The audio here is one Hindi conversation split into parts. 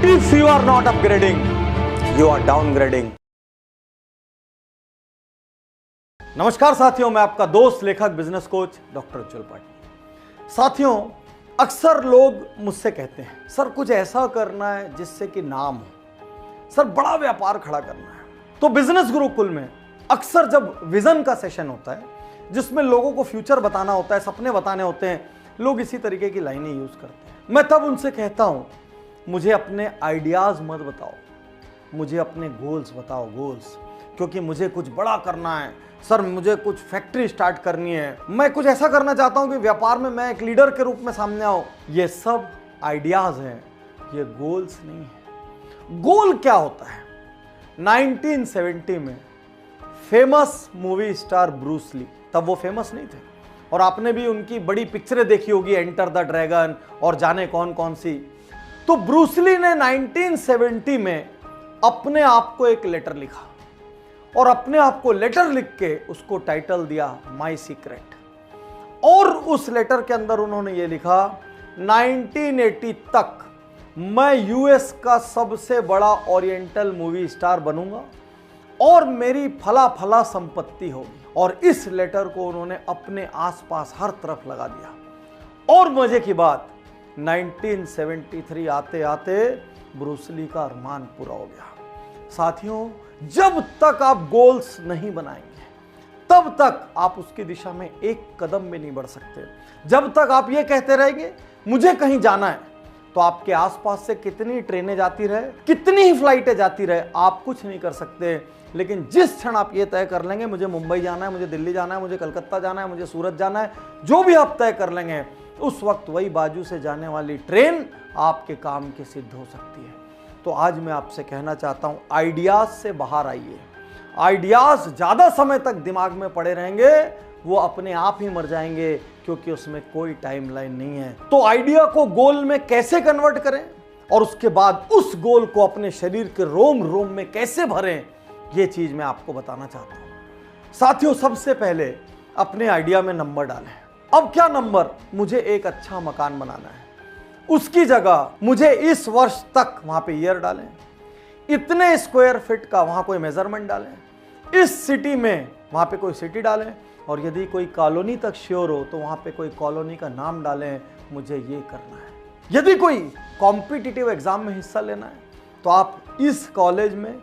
If you are not upgrading, you are downgrading. नमस्कार साथियों, मैं आपका दोस्त लेखक बिजनेस कोच डॉक्टर उज्जवल पाटिल। साथियों, अक्सर लोग मुझसे कहते हैं सर कुछ ऐसा करना है जिससे कि नाम हो, सर बड़ा व्यापार खड़ा करना है। तो बिजनेस गुरुकुल में अक्सर जब विजन का सेशन होता है जिसमें लोगों को फ्यूचर बताना होता है, सपने बताने होते हैं, लोग इसी तरीके की लाइनें यूज करते हैं। मैं तब उनसे कहता हूं मुझे अपने आइडियाज मत बताओ, मुझे अपने गोल्स बताओ, गोल्स, क्योंकि मुझे कुछ बड़ा करना है। सर मुझे कुछ फैक्ट्री स्टार्ट करनी है, मैं कुछ ऐसा करना चाहता हूं कि व्यापार में मैं एक लीडर के रूप में सामने आऊं। ये सब आइडियाज हैं, ये गोल्स नहीं है। गोल क्या होता है? 1970 में famous movie star Bruce Lee, तब वो फेमस नहीं थे और आपने भी उनकी बड़ी पिक्चरें देखी होगी, एंटर द ड्रैगन और जाने कौन कौन सी। तो ब्रूस ली ने 1970 में अपने आप को एक लेटर लिखा और अपने आप को लेटर लिख के उसको टाइटल दिया माई सीक्रेट। और उस लेटर के अंदर उन्होंने ये लिखा 1980 तक मैं यूएस का सबसे बड़ा ओरिएंटल मूवी स्टार बनूंगा और मेरी फला फला संपत्ति होगी। और इस लेटर को उन्होंने अपने आसपास हर तरफ लगा दिया। और मजे की बात, 1973 आते आते ब्रूस ली का अरमान पूरा हो गया। साथियों, जब तक आप गोल्स नहीं बनाएंगे तब तक आप उसकी दिशा में एक कदम भी नहीं बढ़ सकते। जब तक आप ये कहते रहेंगे मुझे कहीं जाना है, तो आपके आसपास से कितनी ट्रेनें जाती रहे, कितनी ही फ्लाइटें जाती रहे, आप कुछ नहीं कर सकते। लेकिन जिस क्षण आप ये तय कर लेंगे मुझे मुंबई जाना है, मुझे दिल्ली जाना है, मुझे कलकत्ता जाना है, मुझे सूरत जाना है, जो भी आप तय कर लेंगे, उस वक्त वही बाजू से जाने वाली ट्रेन आपके काम की सिद्ध हो सकती है। तो आज मैं आपसे कहना चाहता हूं, आइडियाज से बाहर आइए। आइडियाज ज्यादा समय तक दिमाग में पड़े रहेंगे, वो अपने आप ही मर जाएंगे, क्योंकि उसमें कोई टाइमलाइन नहीं है। तो आइडिया को गोल में कैसे कन्वर्ट करें और उसके बाद उस गोल को अपने शरीर के रोम रोम में कैसे भरें, ये चीज मैं आपको बताना चाहता हूं। साथियों, सबसे पहले अपने आइडिया में नंबर डालें। अब क्या नंबर? मुझे एक अच्छा मकान बनाना है, उसकी जगह मुझे इस वर्ष तक वहां पे ईयर डालें, इतने स्क्वायर फीट का वहां कोई मेजरमेंट डालें, इस सिटी में वहां पे कोई सिटी डालें, और यदि कोई कॉलोनी तक श्योर हो तो वहां पे कोई कॉलोनी का नाम डालें। मुझे ये करना है। यदि कोई कॉम्पिटिटिव एग्जाम में हिस्सा लेना है तो आप इस कॉलेज में,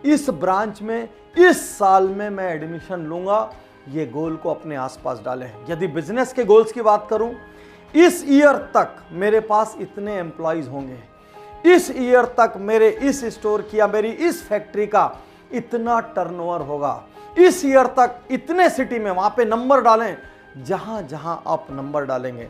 इस ब्रांच में, इस साल में मैं एडमिशन लूंगा, ये गोल को अपने आसपास डालें। यदि बिजनेस के गोल्स की बात करूं, इस ईयर तक मेरे पास इतने एम्प्लॉइज होंगे, इस ईयर तक मेरे इस स्टोर की या मेरी इस फैक्ट्री का इतना टर्नओवर होगा, इस ईयर तक इतने सिटी में, वहां पे नंबर डालें। जहां जहां आप नंबर डालेंगे,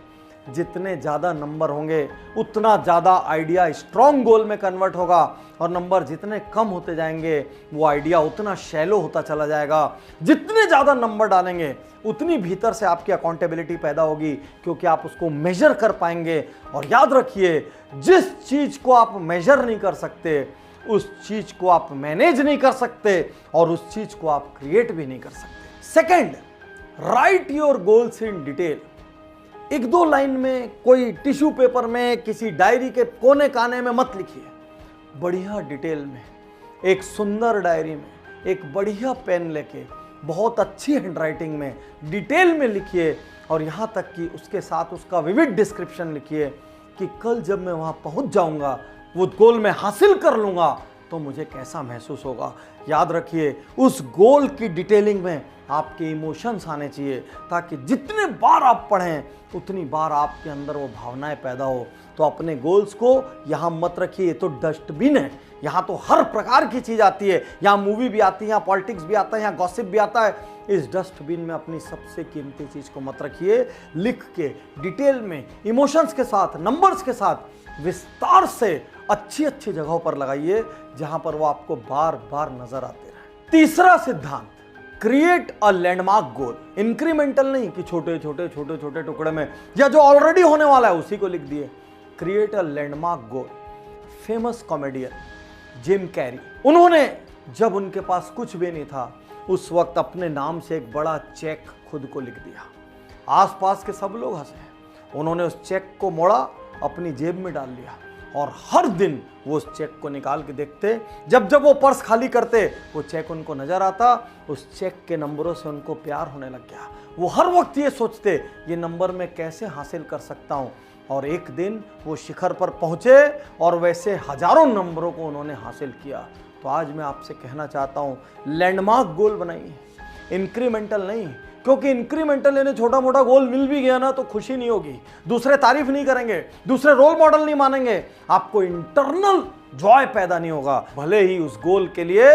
जितने ज्यादा नंबर होंगे उतना ज्यादा आइडिया स्ट्रॉन्ग गोल में कन्वर्ट होगा, और नंबर जितने कम होते जाएंगे वो आइडिया उतना शैलो होता चला जाएगा। जितने ज्यादा नंबर डालेंगे उतनी भीतर से आपकी अकाउंटेबिलिटी पैदा होगी, क्योंकि आप उसको मेजर कर पाएंगे। और याद रखिए, जिस चीज को आप मेजर नहीं कर सकते उस चीज को आप मैनेज नहीं कर सकते, और उस चीज को आप क्रिएट भी नहीं कर सकते। Second, right your goals in detail. एक दो लाइन में, कोई टिश्यू पेपर में, किसी डायरी के कोने काने में मत लिखिए, बढ़िया डिटेल में, एक सुंदर डायरी में, एक बढ़िया पेन लेके, बहुत अच्छी हैंडराइटिंग में, डिटेल में लिखिए। और यहां तक कि उसके साथ उसका विविड डिस्क्रिप्शन लिखिए कि कल जब मैं वहां पहुंच जाऊंगा, वो गोल मैं हासिल कर लूंगा, तो मुझे कैसा महसूस होगा। याद रखिए, उस गोल की डिटेलिंग में आपके इमोशंस आने चाहिए, ताकि जितने बार आप पढ़ें उतनी बार आपके अंदर वो भावनाएं पैदा हो। तो अपने गोल्स को यहाँ मत रखिए, ये तो डस्टबिन है, यहाँ तो हर प्रकार की चीज़ आती है, यहाँ मूवी भी आती है, यहाँ पॉलिटिक्स भी आता है, यहाँ गॉसिप भी आता है। इस डस्टबिन में अपनी सबसे कीमती चीज़ को मत रखिए। लिख के, डिटेल में, इमोशंस के साथ, नंबर्स के साथ, विस्तार से अच्छी अच्छी जगहों पर लगाइए, जहां पर वो आपको बार बार नजर आते रहे। तीसरा सिद्धांत, create a landmark goal. Incremental नहीं कि छोटे छोटे छोटे छोटे टुकड़े में, या जो ऑलरेडी होने वाला है उसी को लिख दिए। Create a landmark goal. Famous comedian Jim Carrey, उन्होंने जब उनके पास कुछ भी नहीं था, उस वक्त अपने नाम से एक बड़ा चेक खुद को लिख दिया। आसपास के सब लोग हंसे। उन्होंने उस चेक को मोड़ा, अपनी जेब में डाल लिया और हर दिन वो उस चेक को निकाल के देखते। जब जब वो पर्स खाली करते वो चेक उनको नजर आता, उस चेक के नंबरों से उनको प्यार होने लग गया। वो हर वक्त ये सोचते ये नंबर मैं कैसे हासिल कर सकता हूँ। और एक दिन वो शिखर पर पहुंचे और वैसे हजारों नंबरों को उन्होंने हासिल किया। तो आज मैं आपसे कहना चाहता हूँ, लैंडमार्क गोल बनाइए, इंक्रीमेंटल नहीं। क्योंकि इंक्रीमेंटल यानी छोटा मोटा गोल मिल भी गया ना तो खुशी नहीं होगी, दूसरे तारीफ नहीं करेंगे, दूसरे रोल मॉडल नहीं मानेंगे, आपको इंटरनल जॉय पैदा नहीं होगा। भले ही उस गोल के लिए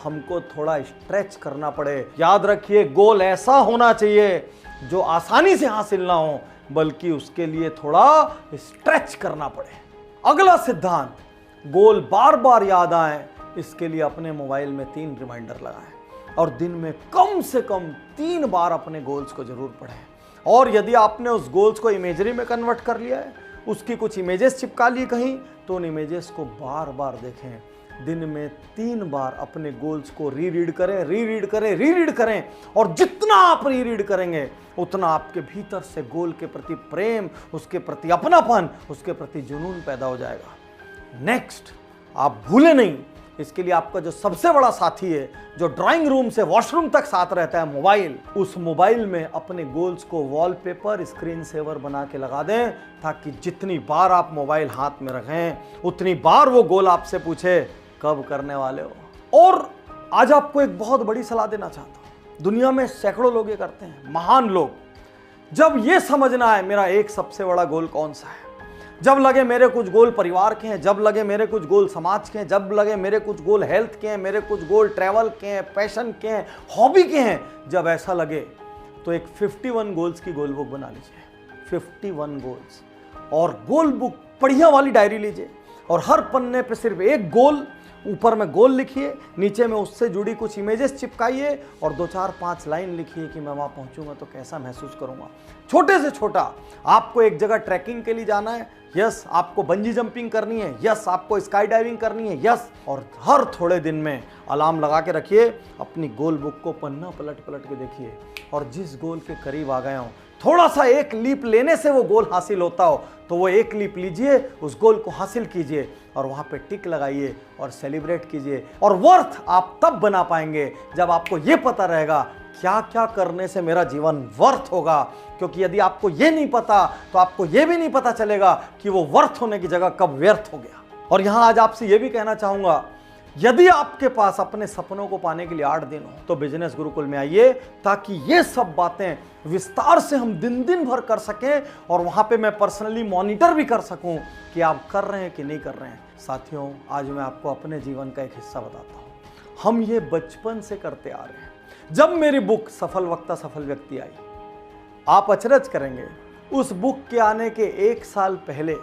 हमको थोड़ा स्ट्रेच करना पड़े। याद रखिए, गोल ऐसा होना चाहिए जो आसानी से हासिल ना हो, बल्कि उसके लिए थोड़ा स्ट्रेच करना पड़े। अगला सिद्धांत, गोल बार बार याद आए, इसके लिए अपने मोबाइल में 3 रिमाइंडर लगाएं और दिन में कम से कम 3 बार अपने गोल्स को जरूर पढ़ें। और यदि आपने उस गोल्स को इमेजरी में कन्वर्ट कर लिया है, उसकी कुछ इमेजेस चिपका ली कहीं, तो उन इमेजेस को बार बार देखें। दिन में 3 बार अपने गोल्स को रीरीड करें, रीरीड करें, रीरीड करें। और जितना आप रीरीड करेंगे उतना आपके भीतर से गोल के प्रति प्रेम, उसके प्रति अपनापन, उसके प्रति जुनून पैदा हो जाएगा। नेक्स्ट, आप भूले नहीं, इसके लिए आपका जो सबसे बड़ा साथी है, जो ड्राइंग रूम से वॉशरूम तक साथ रहता है, मोबाइल। उस मोबाइल में अपने गोल्स को वॉलपेपर, स्क्रीन सेवर बना के लगा दें, ताकि जितनी बार आप मोबाइल हाथ में रखें उतनी बार वो गोल आपसे पूछे कब करने वाले हो। और आज आपको एक बहुत बड़ी सलाह देना चाहता हूं। दुनिया में सैकड़ों लोग ये करते हैं, महान लोग। जब ये समझना है मेरा एक सबसे बड़ा गोल कौन सा है, जब लगे मेरे कुछ गोल परिवार के हैं, जब लगे मेरे कुछ गोल समाज के हैं, जब लगे मेरे कुछ गोल हेल्थ के हैं, मेरे कुछ गोल ट्रैवल के हैं, पैशन के हैं, हॉबी के हैं, जब ऐसा लगे तो एक 51 गोल्स की गोल बुक बना लीजिए। 51 गोल्स, और गोल बुक बढ़िया वाली डायरी लीजिए और हर पन्ने पे सिर्फ एक गोल, ऊपर में गोल लिखिए, नीचे में उससे जुड़ी कुछ इमेजेस चिपकाइए और 2, 4, 5 लाइन लिखिए कि मैं वहाँ पहुँचूंगा तो कैसा महसूस करूँगा। छोटे से छोटा, आपको एक जगह ट्रैकिंग के लिए जाना है, यस, आपको बंजी जंपिंग करनी है, यस, आपको स्काई डाइविंग करनी है, यस, और हर थोड़े दिन में अलार्म लगा के रखिए, अपनी गोल बुक को पन्ना पलट पलट के देखिए, और जिस गोल के करीब आ गए हो, थोड़ा सा एक लीप लेने से वो गोल हासिल होता हो, तो वो एक लीप लीजिए, उस गोल को हासिल कीजिए और वहाँ पे टिक लगाइए और सेलिब्रेट कीजिए। और वर्थ आप तब बना पाएंगे जब आपको ये पता रहेगा क्या क्या करने से मेरा जीवन वर्थ होगा। क्योंकि यदि आपको ये नहीं पता तो आपको ये भी नहीं पता चलेगा कि वो वर्थ होने की जगह कब व्यर्थ हो गया। और यहाँ आज आपसे ये भी कहना चाहूँगा, यदि आपके पास अपने सपनों को पाने के लिए 8 दिन हो तो बिजनेस गुरुकुल में आइए, ताकि ये सब बातें विस्तार से हम दिन दिन भर कर सकें और वहाँ पे मैं पर्सनली मॉनिटर भी कर सकूं कि आप कर रहे हैं कि नहीं कर रहे हैं। साथियों, आज मैं आपको अपने जीवन का एक हिस्सा बताता हूँ। हम ये बचपन से करते आ रहे हैं। जब मेरी बुक सफल वक्ता सफल व्यक्ति आई, आप अचरज करेंगे, उस बुक के आने के 1 साल पहले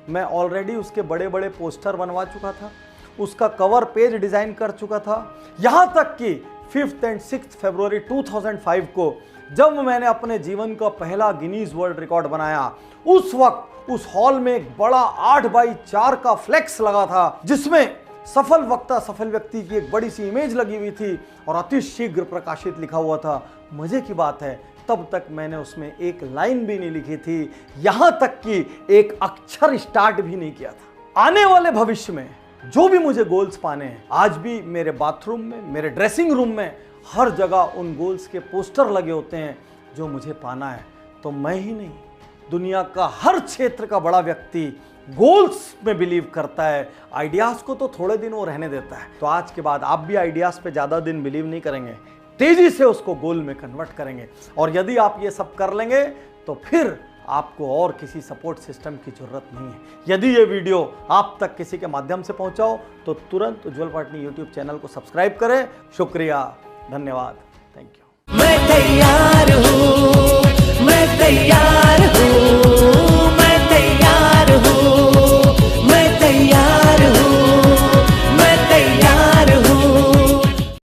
मैं ऑलरेडी उसके बड़े बड़े पोस्टर बनवा चुका था, उसका कवर पेज डिजाइन कर चुका था। यहां तक कि 5 और 6 फरवरी 2005 को जब मैंने अपने जीवन का पहला गिनीज वर्ल्ड रिकॉर्ड बनाया, उस वक्त उस हॉल में एक बड़ा 8x4 का फ्लेक्स लगा था, जिसमें सफल वक्ता सफल व्यक्ति की एक बड़ी सी इमेज लगी हुई थी और अति शीघ्र प्रकाशित लिखा हुआ था। मजे की बात है, तब तक मैंने उसमें एक लाइन भी नहीं लिखी थी, यहां तक कि एक अक्षर स्टार्ट भी नहीं किया था। आने वाले भविष्य में जो भी मुझे गोल्स पाने हैं, आज भी मेरे बाथरूम में, मेरे ड्रेसिंग रूम में, हर जगह उन गोल्स के पोस्टर लगे होते हैं जो मुझे पाना है। तो मैं ही नहीं, दुनिया का हर क्षेत्र का बड़ा व्यक्ति गोल्स में बिलीव करता है। आइडियाज को तो थोड़े दिन वो रहने देता है। तो आज के बाद आप भी आइडियाज पे ज्यादा दिन बिलीव नहीं करेंगे, तेजी से उसको गोल में कन्वर्ट करेंगे। और यदि आप ये सब कर लेंगे तो फिर आपको और किसी सपोर्ट सिस्टम की जरूरत नहीं है। यदि ये वीडियो आप तक किसी के माध्यम से पहुंचा हो तो तुरंत उज्ज्वल पाटनी यूट्यूब चैनल को सब्सक्राइब करें। शुक्रिया, धन्यवाद, थैंक यू।